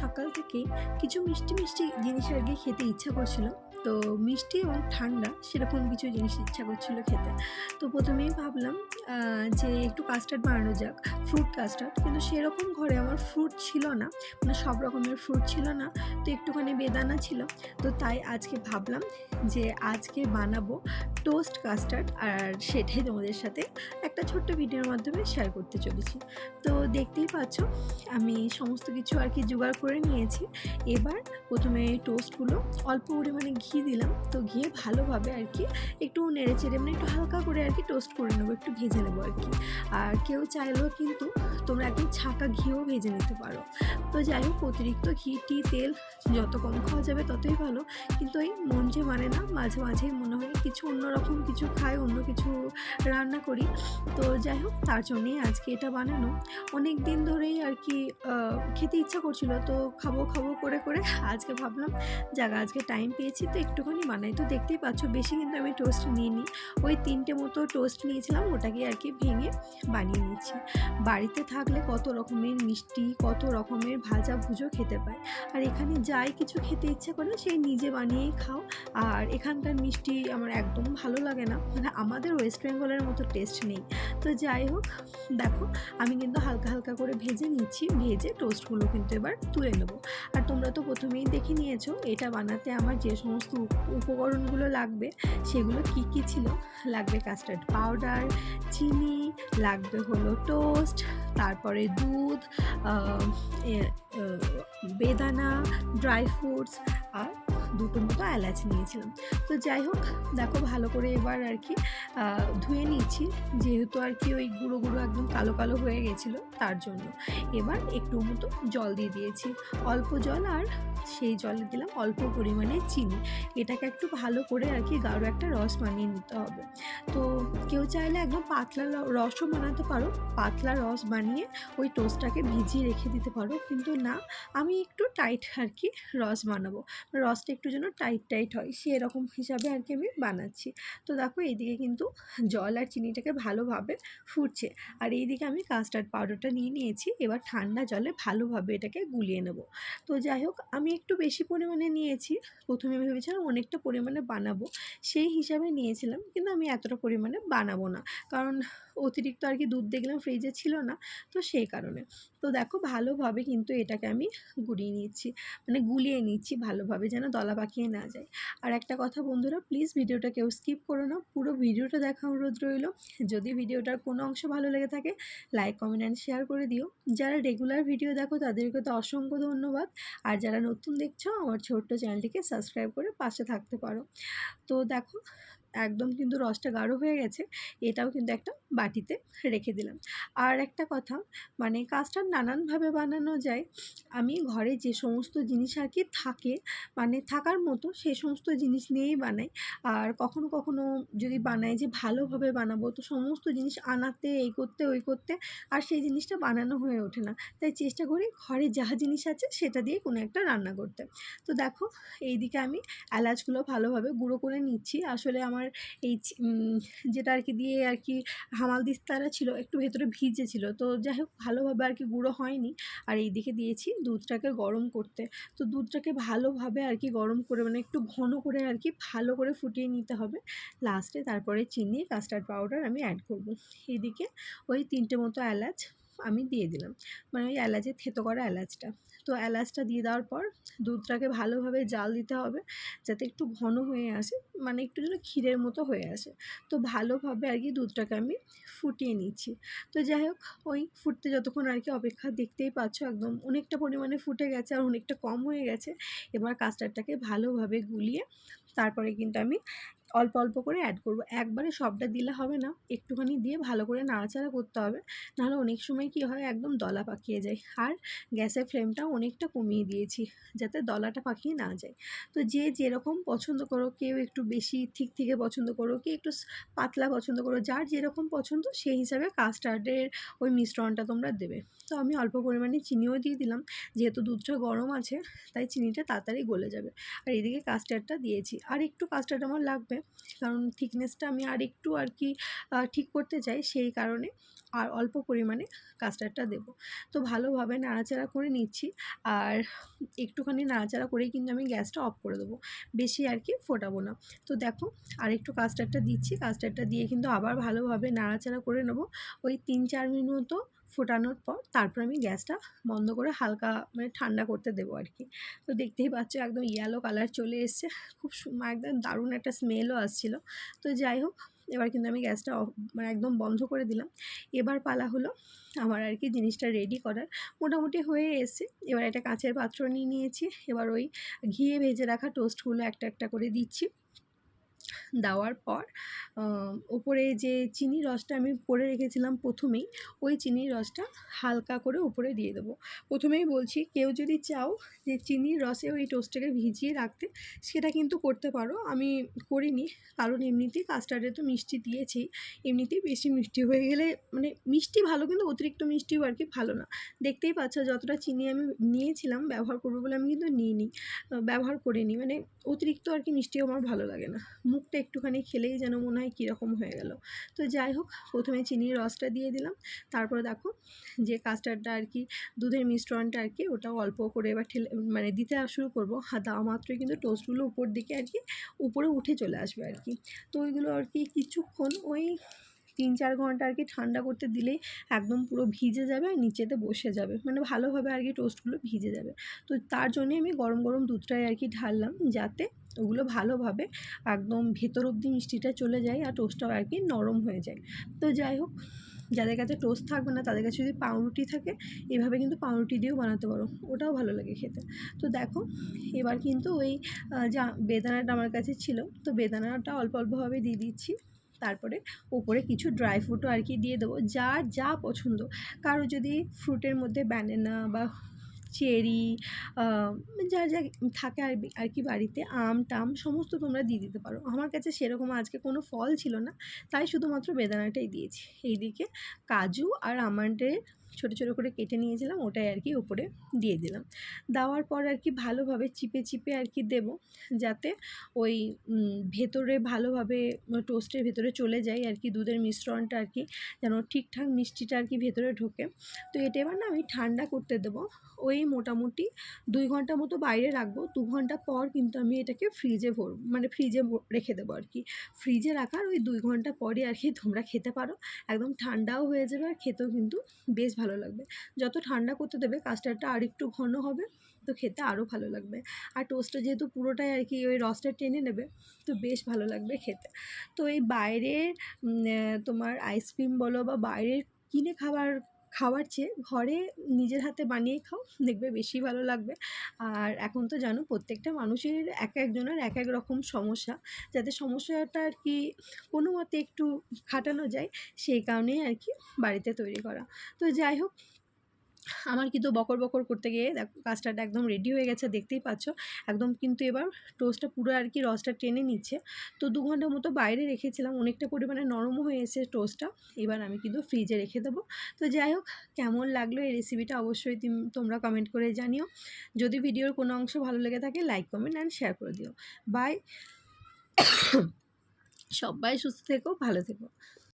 সকাল থেকেই কিছু মিষ্টি মিষ্টি জিনিস আর কি খেতে ইচ্ছা করছিল। তো মিষ্টি এবং ঠান্ডা সেরকম কিছু জিনিস ইচ্ছা করছিল খেতে। তো প্রথমেই ভাবলাম যে একটু কাস্টার্ড বানানো যাক, ফ্রুট কাস্টার্ড। কিন্তু সেরকম ঘরে আমার ফ্রুট ছিল না, মানে সব রকমের ফ্রুট ছিল না। তো একটুখানি বেদানা ছিল। তো তাই আজকে ভাবলাম যে আজকে বানাবো টোস্ট কাস্টার্ড, আর সেটাই তোমাদের সাথে একটা ছোট্ট ভিডিওর মাধ্যমে শেয়ার করতে চলেছি। তো দেখতেই পাচ্ছ আমি সমস্ত কিছু আর কি জোগাড় করে নিয়েছি। এবার প্রথমে টোস্টগুলো অল্প পরিমাণে ঘি দিলাম। তো ঘিয়ে ভালোভাবে আর কি একটু নেড়ে চেড়ে, মানে একটু হালকা করে আর কি টোস্ট করে নেবো, একটু ভেজে নেবো আর কি। আর কেউ চাইলেও কিন্তু তোমরা একদম ছাঁকা ঘিও ভেজে নিতে পারো। তো যাই হোক, অতিরিক্ত ঘি তেল যত কম খাওয়া যাবে ততই ভালো। কিন্তু এই মন যে মানে না, মাঝে মাঝেই মনে হয় কিছু অন্যরকম কিছু খাই, অন্য কিছু রান্না করি। তো যাই হোক, তার জন্যেই আজকে এটা বানানো। অনেক দিন ধরেই আর কি খেতে ইচ্ছা করছিল, তো খাবো খাবো করে করে আজকে ভাবলাম যাক, আজকে টাইম পেয়েছি তো একটুখানি বানাই। তো দেখতেই পাচ্ছ বেশি কিন্তু আমি টোস্ট নিইনি, ওই 3টে মতো টোস্ট নিয়েছিলাম, ওটাকে আর কি ভেঙে বানিয়ে নিচ্ছি। বাড়িতে থাকলে কত রকমের মিষ্টি, কত রকমের ভাজা ভুজো খেতে পায়। আর এখানে যাই কিছু খেতে ইচ্ছা করে সেই নিজে বানিয়েই খাও। আর এখানকার মিষ্টি আমার একদম ভালো লাগে না, মানে আমাদের ওয়েস্ট বেঙ্গলের মতো টেস্ট নেই। তো যাই হোক, দেখো আমি কিন্তু হালকা হালকা করে ভেজে নিচ্ছি, ভেজে টোস্টগুলো কিন্তু এবার তুলে নেবো। আর তোমরা তো প্রথমেই দেখে নিয়েছো এটা বানাতে আমার যে সমস্ত উপকরণগুলো লাগবে সেগুলো কি কি ছিল। লাগবে কাস্টার্ড পাউডার, চিনি, লাগবে হলো টোস্ট, তারপরে দুধ, বেদানা, ড্রাই ফ্রুটস, আর 2টো মতো এলাচ নিয়েছিলাম। তো যাই হোক, দেখো ভালো করে এবার আর কি ধুয়ে নিচ্ছি, যেহেতু আর কি ওই গুঁড়ো গুঁড়ো একদম কালো কালো হয়ে গেছিলো তার জন্য। এবার একটু মতো জল দিয়ে দিয়েছি, অল্প জল, আর সেই জলে দিলাম অল্প পরিমাণে চিনি। এটাকে একটু ভালো করে আর কি গাঢ় একটা রস বানিয়ে নিতে হবে। তো কেউ চাইলে একদম পাতলা রসও বানাতে পারো, পাতলা রস বানিয়ে ওই টোস্টটাকে ভিজিয়ে রেখে দিতে পারো। কিন্তু না, আমি একটু টাইট আর কি রস বানাবো, রসটা একটু যেন টাইট টাইট হয় সেরকম হিসাবে আর কি আমি বানাচ্ছি। তো দেখো এইদিকে কিন্তু জল আর চিনিটাকে ভালোভাবে ফুটছে, আর এইদিকে আমি কাস্টার্ড পাউডারটা নিয়ে নিয়েছি। এবার ঠান্ডা জলে ভালোভাবে এটাকে গুলিয়ে নেব। তো যাই হোক, আমি একটু বেশি পরিমাণে নিয়েছি, প্রথমে ভেবেছিলাম অনেকটা পরিমাণে বানাবো সেই হিসাবে নিয়েছিলাম, কিন্তু আমি এতটা পরিমাণে বানাবো না, কারণ অতিরিক্ত আর কি দুধ দেখলাম ফ্রিজে ছিল না, তো সেই কারণে। তো দেখো ভালোভাবে কিন্তু এটাকে আমি গুলিয়ে নিচ্ছি ভালোভাবে, যেন দলা পাকিয়ে না যায়। আর একটা কথা বন্ধুরা, প্লিজ ভিডিওটা কেউ স্কিপ করো না, পুরো ভিডিওটা দেখা অনুরোধ রইল। যদি ভিডিওটার কোনো অংশ ভালো লেগে থাকে লাইক, কমেন্ট অ্যান্ড শেয়ার করে দিও। যারা রেগুলার ভিডিও দেখো তাদেরকে তো অসংখ্য ধন্যবাদ। আর যারা নতুন দেখছো আমার ছোট্ট চ্যানেলটিকে সাবস্ক্রাইব করে পাশে থাকতে পারো। তো দেখো একদম কিন্তু রসটা গাঢ় হয়ে গেছে, এটাও কিন্তু একটা বাটিতে রেখে দিলাম। আর একটা কথা, মানে কাস্টার্ড নানানভাবে বানানো যায়। আমি ঘরে যে সমস্ত জিনিস আর কি থাকে, মানে থাকার মতো সেই সমস্ত জিনিস নিয়েই বানাই। আর কখনো কখনো যদি বানাই যে ভালোভাবে বানাবো, তো সমস্ত জিনিস আনাতে, এই করতে ওই করতে, আর সেই জিনিসটা বানানো হয়ে ওঠে না। তাই চেষ্টা করি ঘরে যা জিনিস আছে সেটা দিয়ে কোনো একটা রান্না করতে। তো দেখো এইদিকে আমি এলাচগুলো ভালোভাবে গুঁড়ো করে নিচ্ছি। আসলে আমার এই যেটা আর কি দিয়ে আর কি হামালদিস্তাটা ছিল একটু ভেতরে ভিজে ছিল, তো যাই হোক ভালোভাবে আর কি গুঁড়ো হয়নি। আর এইদিকে দিয়েছি দুধটাকে গরম করতে। তো দুধটাকে ভালোভাবে আর কি গরম করে, মানে একটু ঘন করে আর কি ভালো করে ফুটিয়ে নিতে হবে। লাস্টে তারপরে চিনি, কাস্টার্ড পাউডার আমি অ্যাড করব। এদিকে ওই 3টে মতো এলাচ আমি দিয়ে দিলাম, মানে ওই এলাচের থেতো করা এলাচটা। তো এলাচটা দিয়ে দেওয়ার পর দুধটাকে ভালোভাবে জাল দিতে হবে, যাতে একটু ঘন হয়ে আসে, মানে একটু যেন ক্ষীরের মতো হয়ে আসে। তো ভালোভাবে আর কি দুধটাকে আমি ফুটিয়ে নিচ্ছি। তো যাই হোক, ওই ফুটতে যতক্ষণ আর কি অপেক্ষা, দেখতেই পাচ্ছ একদম অনেকটা পরিমাণে ফুটে গেছে আর অনেকটা কম হয়ে গেছে। এবার কাস্টার্ডটাকে ভালোভাবে গুলিয়ে তারপরে কিন্তু আমি অল্প অল্প করে অ্যাড করব। একবারে সবটা দিলে হবে না, একটুখানি দিয়ে ভালো করে নাড়াচাড়া করতে হবে, নাহলে অনেক সময় কি হয় একদম দলা পাকিয়ে যায়। আর গ্যাসের ফ্লেমটা অনেকটা কমিয়ে দিয়েছি যাতে দলাটা পাকিয়ে না যায়। তো যে যেরকম পছন্দ করো, কেউ একটু বেশি থেকে পছন্দ করো, কেউ একটু পাতলা পছন্দ করো, যার যেরকম পছন্দ সেই হিসাবে কাস্টার্ডের ওই মিশ্রণটা তোমরা দেবে। তো আমি অল্প পরিমাণে চিনিও দিয়ে দিলাম, যেহেতু দুধটা গরম আছে তাই চিনিটা তাড়াতাড়ি গলে যাবে। আর এদিকে কাস্টার্ডটা দিয়েছি, আর একটু কাস্টার্ড আমার লাগবে, কারণ থিকনেসটা আমি আর একটু আর কি ঠিক করতে চাই, সেই কারণে আর অল্প পরিমাণে কাস্টার্ডটা দেবো। তো ভালোভাবে নাড়াচাড়া করে নিচ্ছি, আর একটুখানি নাড়াচাড়া করেই কিন্তু আমি গ্যাসটা অফ করে দেবো, বেশি আর কি ফোটাবো না। তো দেখো আর একটু কাস্টার্ডটা দিচ্ছি, কাস্টার্ডটা দিয়ে কিন্তু আবার ভালোভাবে নাড়াচাড়া করে নেবো। ওই ৩-৪ মিনিট মতো ফোটানোর পর তারপর আমি গ্যাসটা বন্ধ করে হালকা মানে ঠান্ডা করতে দেবো আর কি। তো দেখতেই পাচ্ছ একদম ইয়েলো কালার চলে এসছে, খুব একদম দারুণ একটা স্মেলও আসছিলো। তো যাই হোক, এবার কিন্তু আমি গ্যাসটা মানে একদম বন্ধ করে দিলাম। এবার পালা হলো আমার আর কি জিনিসটা রেডি করার। মোটামুটি হয়ে এসছে। এবার একটা কাঁচের পাত্র নিয়ে নিয়েছি, এবার ওই ঘিয়ে ভেজে রাখা টোস্টগুলো একটা একটা করে দিচ্ছি। দেওয়ার পর উপরে যে চিনির রসটা আমি করে রেখেছিলাম প্রথমেই, ওই চিনির রসটা হালকা করে উপরে দিয়ে দেবো। প্রথমেই বলছি, কেউ যদি চাও যে চিনির রসে ওই টোস্টটাকে ভিজিয়ে রাখতে, সেটা কিন্তু করতে পারো। আমি করিনি, কারণ এমনিতেই কাস্টার্ডে তো মিষ্টি দিয়েছি, এমনিতেই বেশি মিষ্টি হয়ে গেলে মানে মিষ্টি ভালো, কিন্তু অতিরিক্ত মিষ্টিও আর কি ভালো না। দেখতেই পাচ্ছ যতটা চিনি আমি নিয়েছিলাম ব্যবহার করবো বলে আমি কিন্তু নিইনি, ব্যবহার করিনি, মানে অতিরিক্ত আর কি মিষ্টিও আমার ভালো লাগে না। মুখটা একটুখানি খেলেই যেন মনে হয় কীরকম হয়ে গেল। তো যাই হোক, প্রথমে চিনির রসটা দিয়ে দিলাম, তারপরে দেখো যে কাস্টার্ডটা আর কি দুধের মিশ্রণটা আর কি ওটাও অল্প করে এবার ঠেলে মানে দিতে শুরু করবো। দেওয়া মাত্রই কিন্তু টোস্টগুলো উপর দিকে আর কি উপরে উঠে চলে আসবে আর কি। তো ওইগুলো আর কি কিছুক্ষণ ওই ৩-৪ ঘন্টা আর কি ঠান্ডা করতে দিলেই একদম পুরো ভিজে যাবে আর নিচেতে বসে যাবে, মানে ভালোভাবে আর কি টোস্টগুলো ভিজে যাবে। তো তার জন্যে আমি গরম গরম দুধটাই আর কি ঢাললাম, যাতে ওগুলো ভালোভাবে একদম ভেতর অবধি মিষ্টিটা চলে যায় আর টোস্টটাও আর কি নরম হয়ে যায়। তো যাই হোক, যাদের কাছে টোস্ট থাকবে না তাদের কাছে যদি পাউরুটি থাকে, এভাবে কিন্তু পাউরুটি দিয়েও বানাতে পারো, ওটাও ভালো লাগে খেতে। তো দেখো এবার কিন্তু ওই যা বেদানাটা আমার কাছে ছিল, তো বেদানাটা অল্প অল্পভাবে দিয়ে দিচ্ছি। তারপরে উপরে কিছু ড্রাই ফ্রুটও আর কি দিয়ে দেবো, যার যা পছন্দ। কারো যদি ফ্রুটের মধ্যে ব্যানানা বা চেরি যা যা থাকে আর কি বাড়িতে, আম টাম সমস্ত তোমরা দিয়ে দিতে পারো। আমার কাছে সেরকম আজকে কোনো ফল ছিল না, তাই শুধুমাত্র বেদানাটাই দিয়েছি। এইদিকে কাজু আর আমন্ডের ছোটো ছোটো করে কেটে নিয়েছিলাম, ওটাই আর কি উপরে দিয়ে দিলাম। দেওয়ার পর আর কি ভালোভাবে চিপে চিপে আর কি দেবো, যাতে ওই ভেতরে ভালোভাবে টোস্টের ভেতরে চলে যায় আর কি দুধের মিশ্রণটা আর কি, যেন ঠিকঠাক মিষ্টিটা আর কি ভেতরে ঢোকে। তো এটা এবার না আমি ঠান্ডা করতে দেবো, ওই মোটামুটি 2 ঘন্টা মতো বাইরে রাখবো। 2 ঘন্টা পর কিন্তু আমি এটাকে ফ্রিজে মানে ফ্রিজে রেখে দেবো আর কি। ফ্রিজে রাখার ওই 2 ঘন্টা পরে আর কি তোমরা খেতে পারো, একদম ঠান্ডাও হয়ে যাবে আর খেতেও কিন্তু বেশ ভালো লাগবে। যত ঠান্ডা করতে দেবে কাস্টার্ডটা আর একটু ঘন হবে, তো খেতে আরও ভালো লাগবে। আর টোস্টটা যেহেতু পুরোটাই আর কি ওই রসটা টেনে নেবে, তো বেশ ভালো লাগবে খেতে। তো এই বাইরের তোমার আইসক্রিম বলো বা বাইরের কিনে খাওয়ার চেয়ে ঘরে নিজের হাতে বানিয়ে খাও, দেখবে বেশি ভালো লাগবে। আর এখন তো জানো প্রত্যেকটা মানুষের এক একজনের এক এক রকম সমস্যা, যাতে সমস্যাটা আর কি কোনো মতে একটু খাটানো যায়, সেই কারণেই আর কি বাড়িতে তৈরি করা। তো যাই হোক, আমার কিন্তু বকর বকর করতে গিয়ে দেখো কাস্টার্ড একদম রেডি হয়ে গেছে, দেখতেই পাচ্ছ একদম কিন্তু এবার টোস্টটা পুরো আর কি রসটা টেনে নিচ্ছে। তো 2 ঘন্টার মতো বাইরে রেখেছিলাম, অনেকটা পরিমাণে নরমও হয়ে এসেছে টোস্টটা, এবার আমি কিন্তু ফ্রিজে রেখে দেবো। তো যাই হোক, কেমন লাগলো এই রেসিপিটা অবশ্যই তোমরা কমেন্ট করে জানিও। যদি ভিডিওর কোনো অংশ ভালো লেগে থাকে লাইক কমেন্ট অ্যান্ড শেয়ার করে দিও। বাই। সবাই সুস্থ থেকো, ভালো থেকো।